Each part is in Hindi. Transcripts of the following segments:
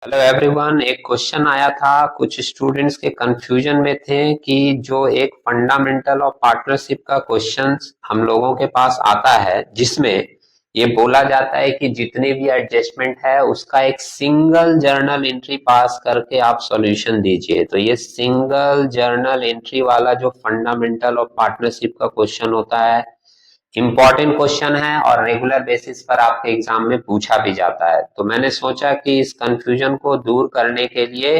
Hello everyone. एक क्वेश्चन आया था, कुछ स्टूडेंट्स के कंफ्यूजन में थे कि जो एक फंडामेंटल और पार्टनरशिप का क्वेश्चन हम लोगों के पास आता है जिसमें ये बोला जाता है कि जितने भी एडजस्टमेंट है उसका एक सिंगल जर्नल एंट्री पास करके आप सॉल्यूशन दीजिए। तो ये सिंगल जर्नल एंट्री वाला जो फंडामेंटल और पार्टनरशिप का क्वेश्चन होता है, इम्पॉर्टेंट क्वेश्चन है और रेगुलर बेसिस पर आपके एग्जाम में पूछा भी जाता है। तो मैंने सोचा कि इस कंफ्यूजन को दूर करने के लिए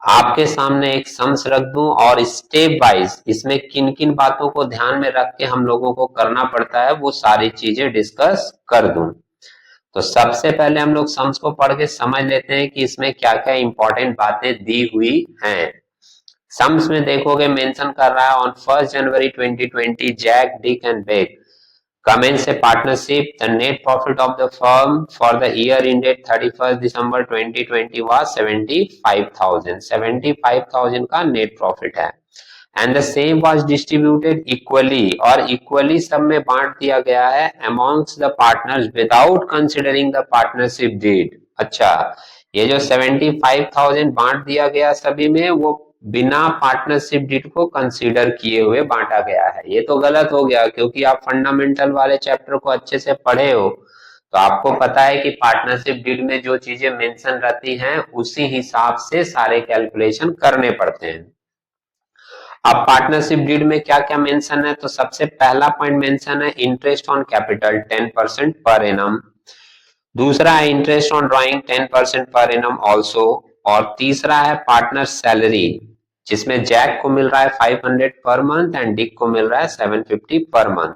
आपके सामने एक सम्स रख दूं और स्टेप वाइज इसमें किन किन बातों को ध्यान में रख के हम लोगों को करना पड़ता है वो सारी चीजें डिस्कस कर दूं। तो सबसे पहले हम लोग सम्स को पढ़ के समझ लेते हैं कि इसमें क्या क्या इंपॉर्टेंट बातें दी हुई हैं। सम्स में देखोगे मेंशन कर रहा है on 1 January 2020 Jack Dick and Beck commence a partnership. The net profit of the firm for the year ended 31st December 2020 was 75,000. 75,000 का net profit है and the same was distributed equally और equally सब में बांट दिया गया है amongst the partners without considering the partnership deed। अच्छा, ये जो 75,000 बांट दिया गया सभी में, वो बिना पार्टनरशिप डीड को कंसीडर किए हुए बांटा गया है। ये तो गलत हो गया, क्योंकि आप फंडामेंटल वाले चैप्टर को अच्छे से पढ़े हो तो आपको पता है कि पार्टनरशिप डीड में जो चीजें मेंशन रहती हैं उसी हिसाब से सारे कैलकुलेशन करने पड़ते हैं। अब पार्टनरशिप डीड में क्या क्या मेंशन है, तो सबसे पहला पॉइंट मेंशन है interest on capital 10% per annum. दूसरा है interest on drawing 10% per annum also. और तीसरा है पार्टनर सैलरी, जिसमें जैक को मिल रहा है 500 पर मंथ एंड डिक को मिल रहा है 750 पर मंथ।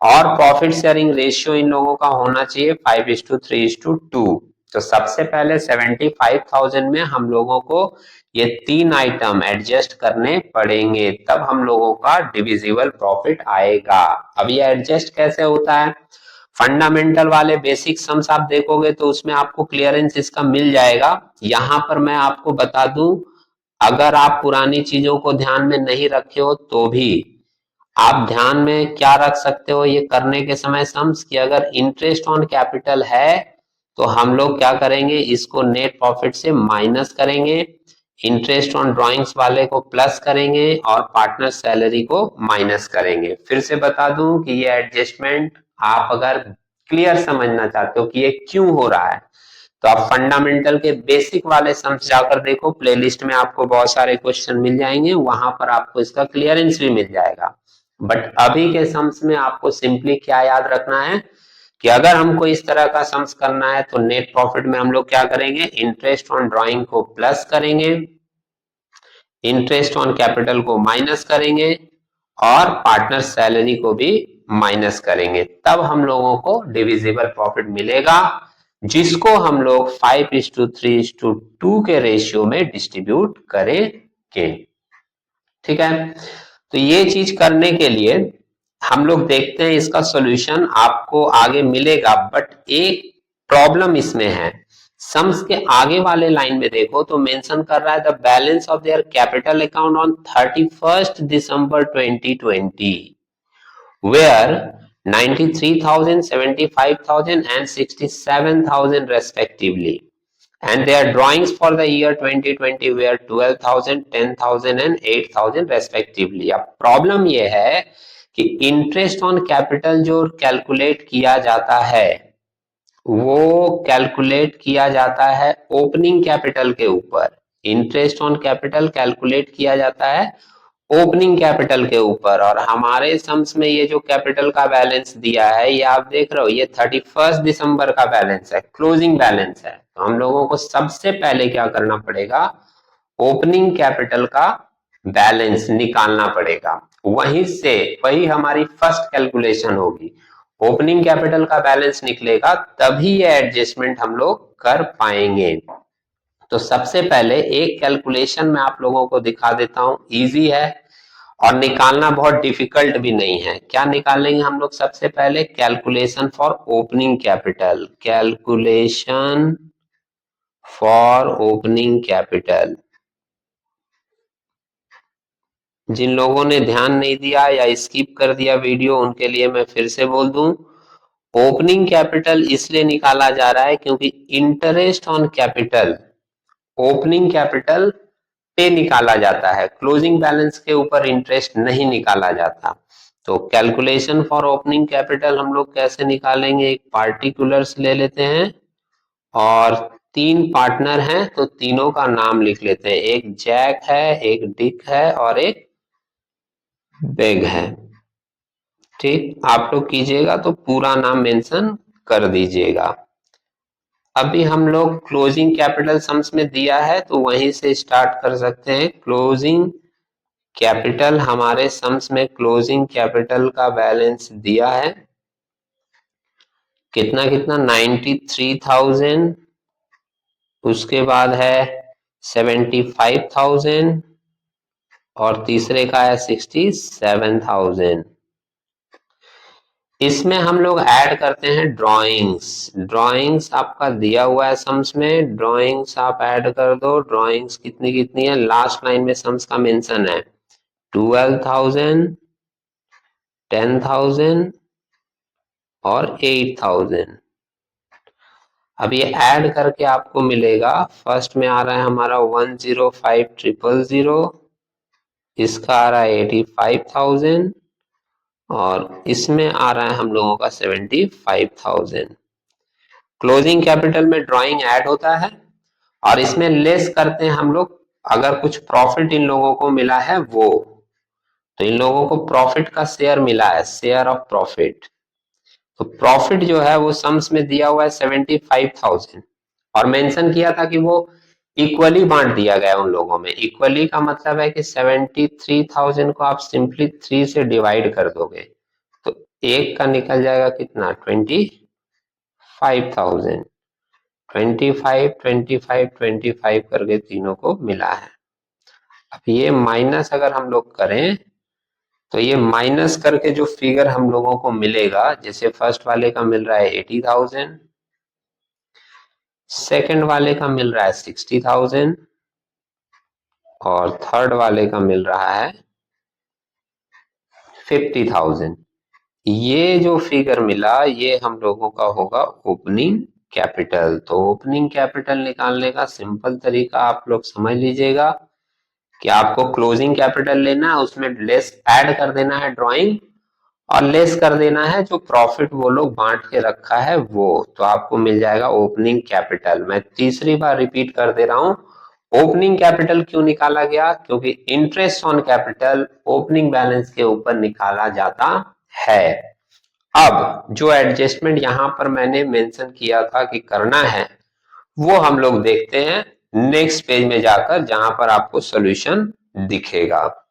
और प्रॉफिट शेयरिंग रेशियो इन लोगों का होना चाहिए 5:3:2। तो सबसे पहले 75,000 में हम लोगों को ये तीन आइटम एडजस्ट करने पड़ेंगे, तब हम लोगों का डिविजिबल प्रॉफिट आएगा। अब ये एडजस्ट कैसे होता है, फंडामेंटल वाले बेसिक सम्स आप देखोगे तो उसमें आपको क्लियरेंस इसका मिल जाएगा। यहां पर मैं आपको बता दूं, अगर आप पुरानी चीजों को ध्यान में नहीं रखे हो तो भी आप ध्यान में क्या रख सकते हो ये करने के समय सम्स की, अगर इंटरेस्ट ऑन कैपिटल है तो हम लोग क्या करेंगे, इसको नेट प्रॉफिट से माइनस करेंगे, इंटरेस्ट ऑन ड्राइंग्स वाले को प्लस करेंगे और पार्टनर सैलरी को माइनस करेंगे। फिर से बता दूं कि ये एडजस्टमेंट आप अगर क्लियर समझना चाहते हो कि ये क्यों हो रहा है तो आप फंडामेंटल के बेसिक वाले सम्स जाकर देखो, प्लेलिस्ट में आपको बहुत सारे क्वेश्चन मिल जाएंगे, वहां पर आपको इसका क्लियरेंस भी मिल जाएगा। बट अभी के सम्स में आपको सिंपली क्या याद रखना है कि अगर हमको इस तरह का सम्स करना है तो नेट प्रॉफिट में हम लोग क्या करेंगे, इंटरेस्ट ऑन ड्राइंग को प्लस करेंगे, इंटरेस्ट ऑन कैपिटल को माइनस करेंगे और पार्टनर सैलरी को भी माइनस करेंगे, तब हम लोगों को डिविजिबल प्रॉफिट मिलेगा, जिसको हम लोग 5:3:2 के रेशियो में डिस्ट्रीब्यूट करेंगे। ठीक है, तो ये चीज करने के लिए हम लोग देखते हैं इसका सॉल्यूशन आपको आगे मिलेगा। बट एक प्रॉब्लम इसमें है, सम्स के आगे वाले लाइन में देखो तो मेंशन कर रहा है the balance of their capital account on 31st December 2020 where 93,000, 75,000 and 67,000 respectively, and their drawings for the year 2020 were 12,000, 10,000 and 8,000 respectively। अब प्रॉब्लम ये है कि इंटरेस्ट ऑन कैपिटल जो कैलकुलेट किया जाता है वो कैलकुलेट किया जाता है ओपनिंग कैपिटल के ऊपर। इंटरेस्ट ऑन कैपिटल कैलकुलेट किया जाता है ओपनिंग कैपिटल के ऊपर, और हमारे सम्स में ये जो कैपिटल का बैलेंस दिया है ये आप देख रहे हो, ये 31 दिसंबर का बैलेंस है, क्लोजिंग बैलेंस है। तो हम लोगों को सबसे पहले क्या करना पड़ेगा, ओपनिंग कैपिटल का बैलेंस निकालना पड़ेगा, वहीं से वही हमारी फर्स्ट कैलकुलेशन होगी। ओपनिंग कैपिटल का बैलेंस निकलेगा तभी ये एडजस्टमेंट हम लोग कर पाएंगे। तो सबसे पहले एक कैलकुलेशन मैं आप लोगों को दिखा देता हूं, इजी है और निकालना बहुत डिफिकल्ट भी नहीं है। क्या निकालेंगे हम लोग, सबसे पहले calculation for opening capital, calculation for opening capital. जिन लोगों ने ध्यान नहीं दिया या स्किप कर दिया वीडियो उनके लिए मैं फिर से बोल दूं, ओपनिंग कैपिटल इसलिए निकाला जा रहा है क्योंकि interest on capital opening capital पे निकाला जाता है, क्लोजिंग बैलेंस के ऊपर इंटरेस्ट नहीं निकाला जाता। तो कैलकुलेशन फॉर ओपनिंग कैपिटल हम लोग कैसे निकालेंगे, एक पार्टिकुलर्स ले लेते हैं और 3 पार्टनर हैं तो तीनों का नाम लिख लेते हैं, एक जैक है, एक डिक है और एक बेग है। ठीक, आप लोग कीजिएगा तो पूरा नाम मेंशन कर दीजिएगा। अभी हम लोग क्लोजिंग कैपिटल सम्स में दिया है तो वहीं से स्टार्ट कर सकते हैं। क्लोजिंग कैपिटल हमारे सम्स में क्लोजिंग कैपिटल का बैलेंस दिया है कितना कितना 93,000, उसके बाद है 75,000 और तीसरे का है 67,000। इसमें हम लोग ऐड करते हैं ड्राइंग्स। ड्राइंग्स आपका दिया हुआ है सम्स में, ड्राइंग्स आप ऐड कर दो। ड्राइंग्स कितनी कितनी है, लास्ट लाइन में सम्स का मेंशन है 12,000, 10,000 और 8,000। अब ये ऐड करके आपको मिलेगा, फर्स्ट में आ रहा है हमारा 105,000, इसका आ रहा है 85,000 और इसमें आ रहा है हम लोगों का 75,000। क्लोजिंग कैपिटल में ड्राइंग ऐड होता है और इसमें लेस करते हैं हम लोग, अगर कुछ प्रॉफिट इन लोगों को मिला है वो, तो इन लोगों को प्रॉफिट का शेयर मिला है, शेयर ऑफ प्रॉफिट। तो प्रॉफिट जो है वो सम्स में दिया हुआ है 75,000 और मेंशन किया था कि वो इक्वली बांट दिया गया उन लोगों में। इक्वली का मतलब है कि 73,000 को आप सिंपली 3 से डिवाइड कर दोगे तो एक का निकल जाएगा कितना 25,000। 25, 25, 25 करके तीनों को मिला है। अब ये माइनस अगर हम लोग करें तो ये माइनस करके जो फिगर हम लोगों को मिलेगा, जैसे फर्स्ट वाले का मिल रहा है 80,000, सेकंड वाले का मिल रहा है 60,000 और थर्ड वाले का मिल रहा है 50,000। ये जो फिगर मिला ये हम लोगों का होगा ओपनिंग कैपिटल। तो ओपनिंग कैपिटल निकालने का सिंपल तरीका आप लोग समझ लीजिएगा कि आपको क्लोजिंग कैपिटल लेना है, उसमें लेस ऐड कर देना है ड्राइंग और लेस कर देना है जो प्रॉफिट वो लोग बांट के रखा है वो, तो आपको मिल जाएगा ओपनिंग कैपिटल। मैं तीसरी बार रिपीट कर दे रहा हूं, ओपनिंग कैपिटल क्यों निकाला गया, क्योंकि interest on capital opening balance के ऊपर निकाला जाता है। अब जो एडजस्टमेंट यहां पर मैंने मेंशन किया था कि करना है वो हम लोग देखते हैं नेक्स्ट पेज में जाकर, जहां पर आपको सॉल्यूशन दिखेगा।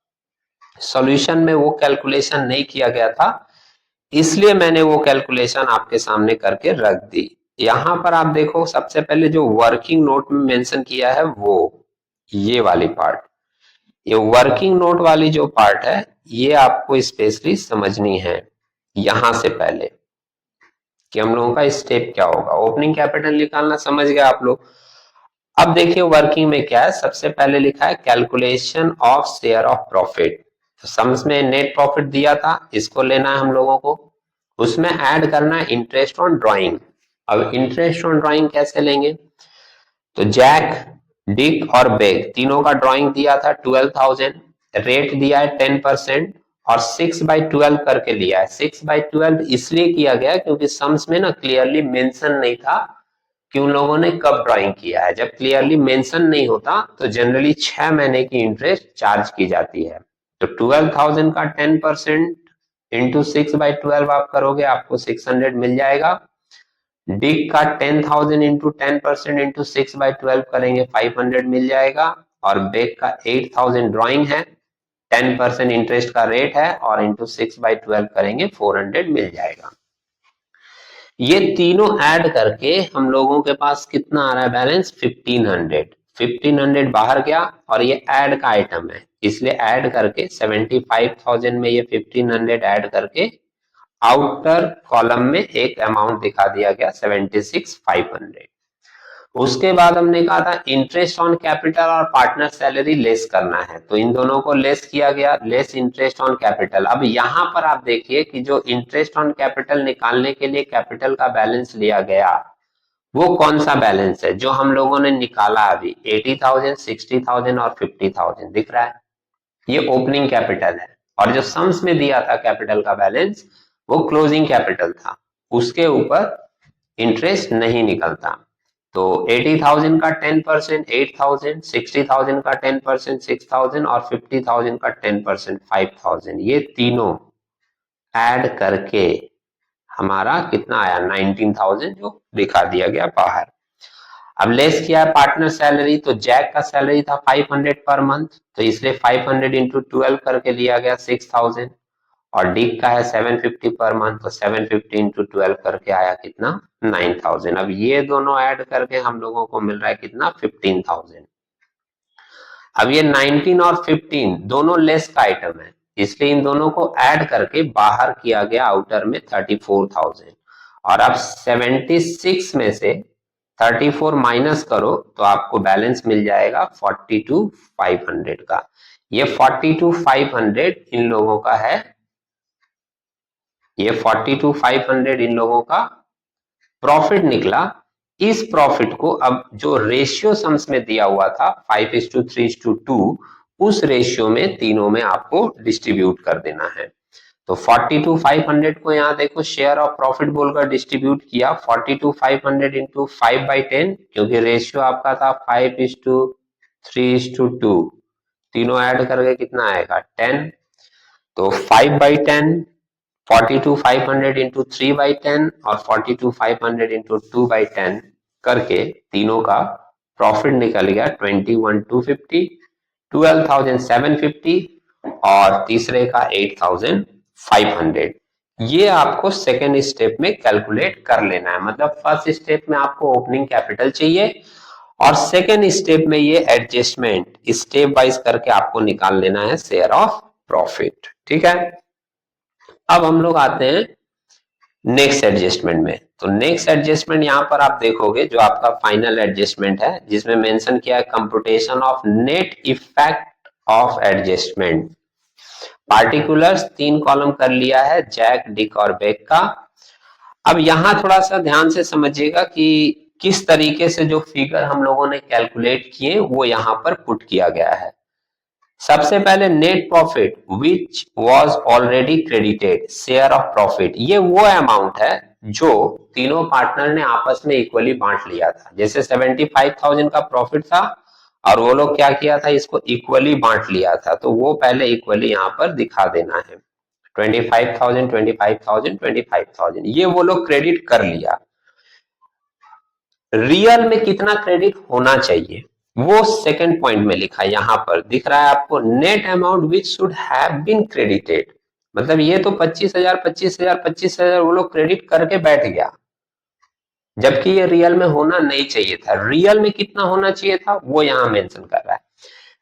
सॉल्यूशन में वो कैलकुलेशन नहीं किया गया था इसलिए मैंने वो कैलकुलेशन आपके सामने करके रख दी। यहां पर आप देखो सबसे पहले जो वर्किंग नोट में मेंशन किया है वो ये वाली पार्ट, ये वर्किंग नोट वाली जो पार्ट है ये आपको स्पेशली समझनी है यहां से पहले कि हम लोगों का स्टेप क्या होगा। ओपनिंग कैपिटल निकालना समझ गए आप लोग। अब देखिए वर्किंग में क्या है, सबसे पहले लिखा है calculation of share of profit. तो सम्स में नेट प्रॉफिट दिया था, इसको लेना है हम लोगों को, उसमें ऐड करना है इंटरेस्ट ऑन ड्राइंग। अब इंटरेस्ट ऑन ड्राइंग कैसे लेंगे, तो जैक, डिक और बेग तीनों का ड्राइंग दिया था 12,000, रेट दिया है 10% और 6/12 करके लिया है। 6/12 इसलिए किया गया क्योंकि सम्स में ना क्लियरली मेंशन नहीं था कि उन लोगों ने कब ड्राइंग किया है। जब क्लियरली मेंशन नहीं होता तो जनरली 6 महीने की इंटरेस्ट चार्ज की जाती है। तो 12,000 का 10% इंटू 6/12 आप करोगे आपको 600 मिल जाएगा। डिक का 10,000 इंटू 10% इंटू 6/12 करेंगे 500 मिल जाएगा। और बेग का 8,000 ड्राइंग है, 10% इंटरेस्ट का रेट है और इंटू 6/12 करेंगे 400 मिल जाएगा। ये तीनों ऐड करके हम लोगों के पास कितना आ रहा है बैलेंस 1500। 1500 बाहर गया और ये ऐड का आइटम है इसलिए ऐड करके 75,000 में ये 1500 ऐड करके आउटर कॉलम में एक अमाउंट दिखा दिया गया 76,500। उसके बाद हमने कहा था इंटरेस्ट ऑन कैपिटल और पार्टनर सैलरी लेस करना है, तो इन दोनों को लेस किया गया, लेस इंटरेस्ट ऑन कैपिटल। अब यहां पर आप देखिए कि जो इंटरेस्ट ऑन कैपिटल निकालने के लिए कैपिटल का बैलेंस लिया गया वो कौन सा बैलेंस है जो हम लोगों ने निकाला अभी 80,000, 60,000 और 50,000 दिख रहा है, ये ओपनिंग कैपिटल है। और जो सम्स में दिया था कैपिटल का बैलेंस वो क्लोजिंग कैपिटल था, उसके ऊपर इंटरेस्ट नहीं निकलता। तो 80,000 का 10% 8,000, 60,000 का 10% 6,000 और 50,000 का 10% 5,000, ये तीनों ऐड करके हमारा कितना आया 19,000, जो दिखा दिया गया बाहर। अब लेस किया पार्टनर सैलरी, तो जैक का सैलरी था 500 पर मंथ, तो इसलिए 500 इंटू 12 करके लिया गया 6,000। और डिक का है 750 पर मंथ, तो 750 इंटू 12 करके आया कितना 9,000। अब ये दोनों ऐड करके हम लोगों को मिल रहा है कितना 15,000। अब ये 19 और 15 दोनों लेस का आइटम है, इसलिए इन दोनों को ऐड करके बाहर किया गया आउटर में 34,000। और अब 76 में से 34 माइनस करो तो आपको बैलेंस मिल जाएगा 42,500 का। ये 42,500 इन लोगों का है, ये 42,500 इन लोगों का प्रॉफिट निकला। इस प्रॉफिट को अब जो रेशियो सम्स में दिया हुआ था 5:3:2, उस रेशियो में तीनों में आपको डिस्ट्रीब्यूट कर देना है। तो 42,500 को यहाँ देखो शेयर ऑफ प्रॉफिट बोलकर डिस्ट्रीब्यूट किया, 42,500 इंटू 5/10, क्योंकि रेशियो आपका था 5:3:2, तीनों ऐड करके कितना आएगा 10। तो 5/10, 42,500 इंटू 3/10 और 42,500 इंटू 2/10 करके तीनों का प्रॉफिट निकल गया 21,250, 12,750 और तीसरे का 8,500। ये आपको सेकेंड स्टेप में कैलकुलेट कर लेना है। मतलब फर्स्ट स्टेप में आपको ओपनिंग कैपिटल चाहिए और सेकेंड स्टेप में ये एडजस्टमेंट स्टेप वाइज करके आपको निकाल लेना है शेयर ऑफ प्रॉफिट। ठीक है, अब हम लोग आते हैं नेक्स्ट एडजस्टमेंट में। तो नेक्स्ट एडजस्टमेंट यहाँ पर आप देखोगे जो आपका फाइनल एडजस्टमेंट है, जिसमें मेंशन किया है computation of net effect of adjustment. Particulars 3 column कर लिया है जैक, डिक और बेक का। अब यहाँ थोड़ा सा ध्यान से समझिएगा कि किस तरीके से जो फिगर हम लोगों ने कैलकुलेट किए वो यहाँ पर पुट किया गया है। सबसे पहले net profit which was already credited share of profit, ये वो अमाउंट है जो तीनों पार्टनर ने आपस में इक्वली बांट लिया था। जैसे 75,000 का प्रॉफिट था और वो लोग क्या किया था, इसको इक्वली बांट लिया था, तो वो पहले इक्वली यहाँ पर दिखा देना है। 25,000 25,000 25,000 ये वो लोग क्रेडिट कर लिया। रियल में कितना क्रेडिट होना चाहिए वो सेकंड पॉइंट में लिखा है, यहां पर दिख रहा है आपको net amount which should have been credited. मतलब ये तो 25,000 25,000 25,000 वो लोग क्रेडिट करके बैठ गया, जबकि ये रियल में होना नहीं चाहिए था। रियल में कितना होना चाहिए था वो यहां मेंशन कर रहा है।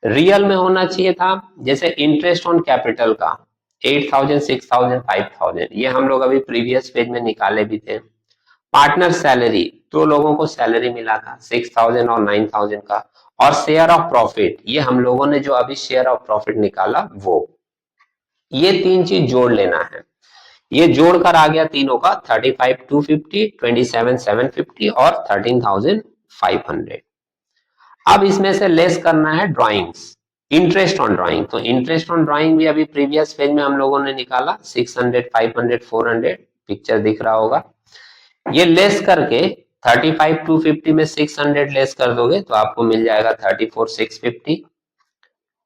रियल में होना चाहिए था जैसे इंटरेस्ट ऑन कैपिटल का 8,000 6,000 5,000, ये हम लोग अभी प्रीवियस पेज में निकाले भी थे। पार्टनर सैलरी, दो लोगों को सैलरी मिला था 6,000 और 9,000 का। और शेयर ऑफ प्रॉफिट, ये हम लोगों ने जो अभी शेयर ऑफ प्रॉफिट निकाला वो, ये तीन चीज जोड़ लेना है। ये जोड़कर आ गया तीनों का 35,250, 27,750 और 13,500। अब इसमें से लेस करना है ड्राइंग्स, इंटरेस्ट ऑन ड्राइंग। तो इंटरेस्ट ऑन ड्राइंग भी अभी प्रीवियस पेज में हम लोगों ने निकाला 600 500 400, पिक्चर दिख रहा होगा। ये लेस करके 35,250 में 600 लेस कर दोगे तो आपको मिल जाएगा 34,650।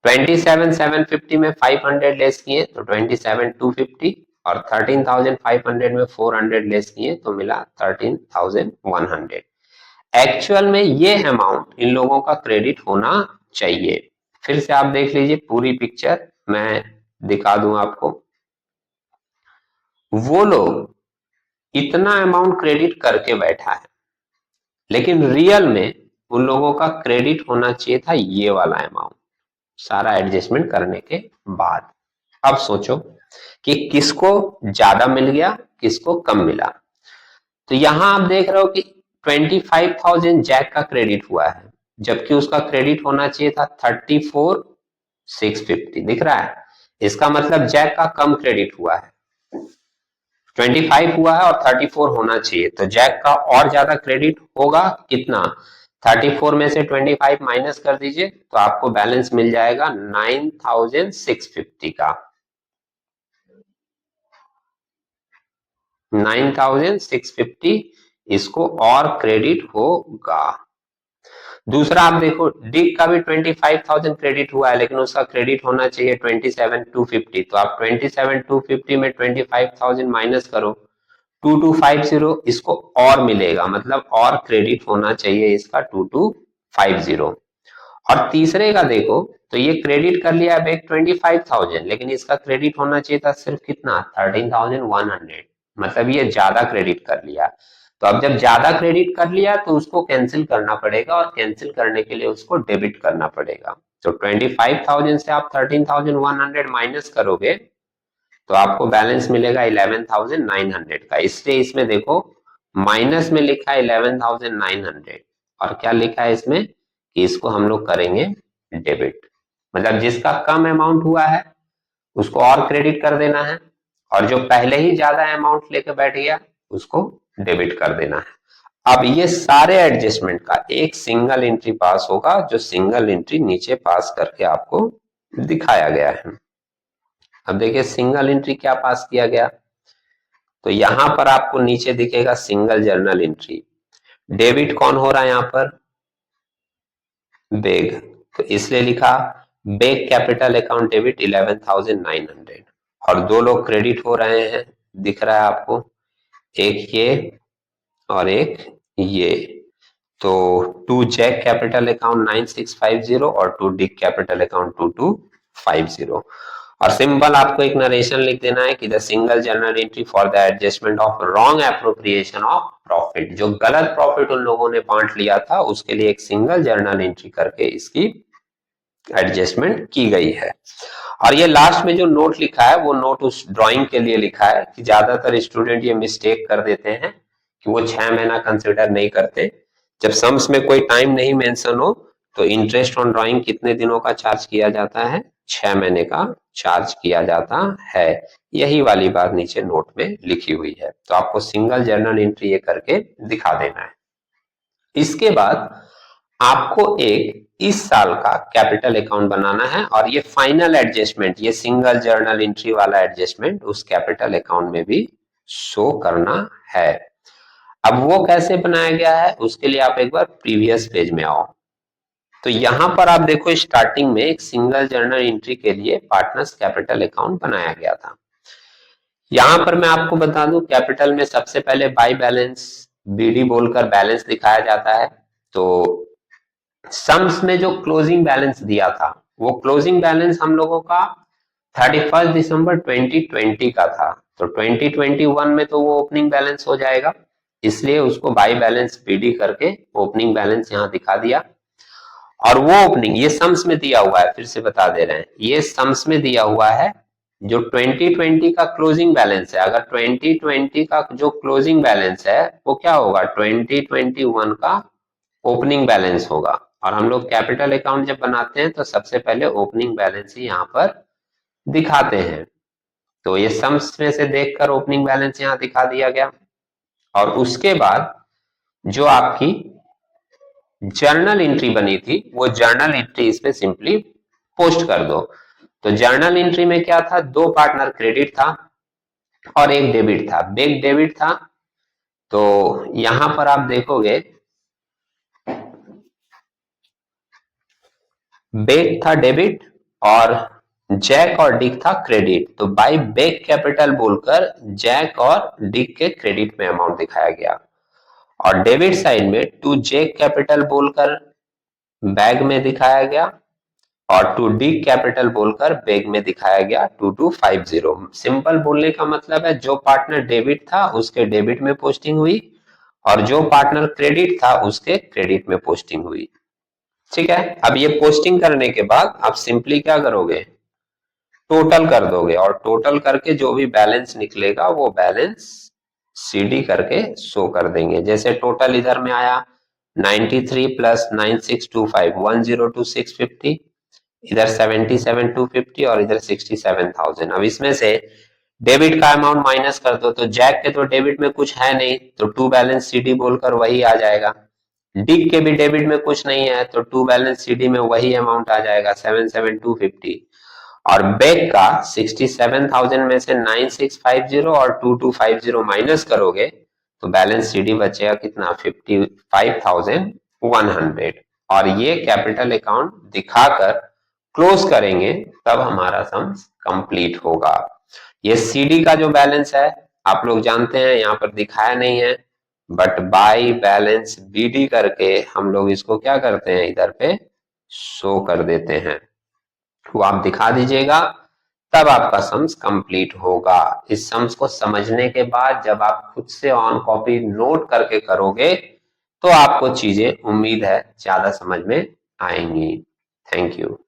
27,750 में 500 लेस किए तो 27,250 और 13,500 में 400 लेस किए तो मिला 13,100। एक्चुअल में ये अमाउंट इन लोगों का क्रेडिट होना चाहिए। फिर से आप देख लीजिए पूरी पिक्चर, मैं दिखा दूं आपको। वो लोग इतना अमाउंट क्रेडिट करके बैठा है, लेकिन रियल में उन लोगों का क्रेडिट होना चाहिए था ये वाला अमाउंट, सारा एडजस्टमेंट करने के बाद। अब सोचो कि किसको ज्यादा मिल गया, किसको कम मिला। तो यहां आप देख रहे हो कि 25,000 जैक का क्रेडिट हुआ है, जबकि उसका क्रेडिट होना चाहिए था 34,650, दिख रहा है। इसका मतलब जैक का कम क्रेडिट हुआ है। 25 हुआ है और 34 होना चाहिए, तो जैक का और ज्यादा क्रेडिट होगा कितना, 34 में से 25 माइनस कर दीजिए तो आपको बैलेंस मिल जाएगा 9650 का, 9650 इसको और क्रेडिट होगा। दूसरा आप देखो डिक का भी 25,000 क्रेडिट हुआ है, लेकिन उसका क्रेडिट होना चाहिए 27,250, तो आप 27,250 में 25,000 माइनस करो 2250, इसको और मिलेगा, मतलब और क्रेडिट होना चाहिए इसका 2250। और तीसरे का देखो तो ये क्रेडिट कर लिया बैक 25,000, लेकिन इसका क्रेडिट होना चाहिए था सिर्फ कितना 13,100, मतलब ये ज्यादा क्रेडिट कर लिया। तो अब जब ज्यादा क्रेडिट कर लिया तो उसको कैंसिल करना पड़ेगा, और कैंसिल करने के लिए उसको डेबिट करना पड़ेगा। तो 25,000 से आप 13,100 माइनस करोगे तो आपको बैलेंस मिलेगा 11,900 का। इसलिए इसमें देखो माइनस में लिखा है 11,900, और क्या लिखा है इसमें कि इसको हम लोग करेंगे डेबिट, मतलब जिसका कम अमाउंट हुआ है उसको और क्रेडिट कर देना है, और जो पहले ही ज्यादा अमाउंट लेके बैठ गया उसको डेबिट कर देना है। अब ये सारे एडजस्टमेंट का एक सिंगल एंट्री पास होगा, जो सिंगल एंट्री नीचे पास करके आपको दिखाया गया है। अब देखिए सिंगल एंट्री क्या पास किया गया, तो यहां पर आपको नीचे दिखेगा सिंगल जर्नल एंट्री। डेबिट कौन हो रहा है यहाँ पर, बेग, तो इसलिए लिखा बेग कैपिटल अकाउंट डेबिट 11,900, और दो लोग क्रेडिट हो रहे हैं, दिख रहा है आपको, एक ये और एक ये, तो टू जैक कैपिटल अकाउंट 9650 और टू डिक कैपिटल अकाउंट 2250। और सिंपल आपको एक नरेशन लिख देना है कि the single journal entry for the adjustment of wrong appropriation of profit, जो गलत प्रॉफिट उन लोगों ने बांट लिया था उसके लिए एक सिंगल जर्नल एंट्री करके इसकी एडजस्टमेंट की गई है। और ये लास्ट में जो नोट लिखा है वो नोट उस ड्राइंग के लिए लिखा है कि ज्यादातर स्टूडेंट ये मिस्टेक कर देते हैं कि वो 6 महीना कंसिडर नहीं करते। जब सम्स में कोई टाइम नहीं मेंशन हो तो इंटरेस्ट ऑन ड्राइंग कितने दिनों का चार्ज किया जाता है, 6 महीने का चार्ज किया जाता है। यही वाली बात नीचे नोट में लिखी हुई है, तो आपको सिंगल जर्नल एंट्री ये करके दिखा देना है। इसके बाद आपको एक इस साल का कैपिटल अकाउंट बनाना है, और ये फाइनल एडजस्टमेंट, ये सिंगल जर्नल एंट्री वाला एडजस्टमेंट उस कैपिटल अकाउंट में भी शो करना है। अब वो कैसे बनाया गया है उसके लिए आप एक बार प्रीवियस पेज में आओ। तो यहां पर आप देखो स्टार्टिंग में एक सिंगल जर्नल एंट्री के लिए पार्टनर्स कैपिटल अकाउंट बनाया गया था। यहां पर मैं आपको बता दूं कैपिटल में सबसे पहले बाय बैलेंस बीडी बोलकर बैलेंस दिखाया जाता है। तो सम्स में जो क्लोजिंग बैलेंस दिया था वो क्लोजिंग बैलेंस हम लोगों का 31 दिसंबर 2020 का था, तो 2021 में तो वो ओपनिंग बैलेंस हो जाएगा, इसलिए उसको बाय बैलेंस बीडी करके ओपनिंग बैलेंस यहां दिखा दिया। और वो ओपनिंग ये सम्स में दिया हुआ है, फिर से बता दे रहे हैं ये सम्स में दिया हुआ है, जो 2020 का क्लोजिंग बैलेंस है, अगर 2020 का जो क्लोजिंग बैलेंस है वो क्या होगा 2021 का ओपनिंग बैलेंस होगा। और हम लोग कैपिटल अकाउंट जब बनाते हैं तो सबसे पहले ओपनिंग बैलेंस ही यहाँ पर दिखाते हैं, तो ये सम्स में से देखकर ओपनिंग बैलेंस यहाँ दिखा दिया गया। और उसके बाद जो आपकी जर्नल एंट्री बनी थी वो जर्नल एंट्री इसमें सिंपली पोस्ट कर दो। तो जर्नल एंट्री में क्या था, दो पार्टनर क्रेडिट था और एक डेबिट था, बेग डेबिट था। तो यहां पर आप देखोगे बेग था डेबिट और जैक और डिक था क्रेडिट, तो बाय बेग कैपिटल बोलकर जैक और डिक के क्रेडिट में अमाउंट दिखाया गया, और डेबिट साइड में टू जैक कैपिटल बोलकर बैग में दिखाया गया, और टू डी कैपिटल बोलकर बेग में दिखाया गया 2250। सिंपल बोलने का मतलब है जो पार्टनर डेबिट था उसके डेबिट में पोस्टिंग हुई, और जो पार्टनर क्रेडिट था उसके क्रेडिट में पोस्टिंग हुई। ठीक है, अब ये पोस्टिंग करने के बाद आप सिंपली क्या करोगे, टोटल कर दोगे, और टोटल करके जो भी बैलेंस निकलेगा वो बैलेंस सीडी करके शो कर देंगे। जैसे टोटल इधर में आया 93 प्लस 9625 102,650, इधर 77,250 और इधर 67,000। अब इसमें से डेबिट का अमाउंट माइनस कर दो, तो जैक के तो डेबिट में कुछ है नहीं, तो टू बैलेंस सीडी बोलकर वही आ जाएगा। डिग के भी डेबिट में कुछ नहीं है, तो टू बैलेंस सीडी में वही अमाउंट आ जाएगा 77,250। और बेक का 67,000 में से 9650 और 2250 माइनस करोगे तो बैलेंस सीडी बचेगा कितना, 55,100। और ये कैपिटल अकाउंट दिखाकर क्लोज करेंगे तब हमारा सम कंप्लीट होगा। ये सीडी का जो बैलेंस है आप लोग जानते हैं, यहाँ पर दिखाया नहीं है, बट बाई बैलेंस बीडी करके हम लोग इसको क्या करते हैं, इधर पे शो कर देते हैं। वो आप दिखा दीजिएगा तब आपका सम्स कंप्लीट होगा। इस सम्स को समझने के बाद जब आप खुद से ऑन कॉपी नोट करके करोगे तो आपको चीजें उम्मीद है ज्यादा समझ में आएंगी। Thank you.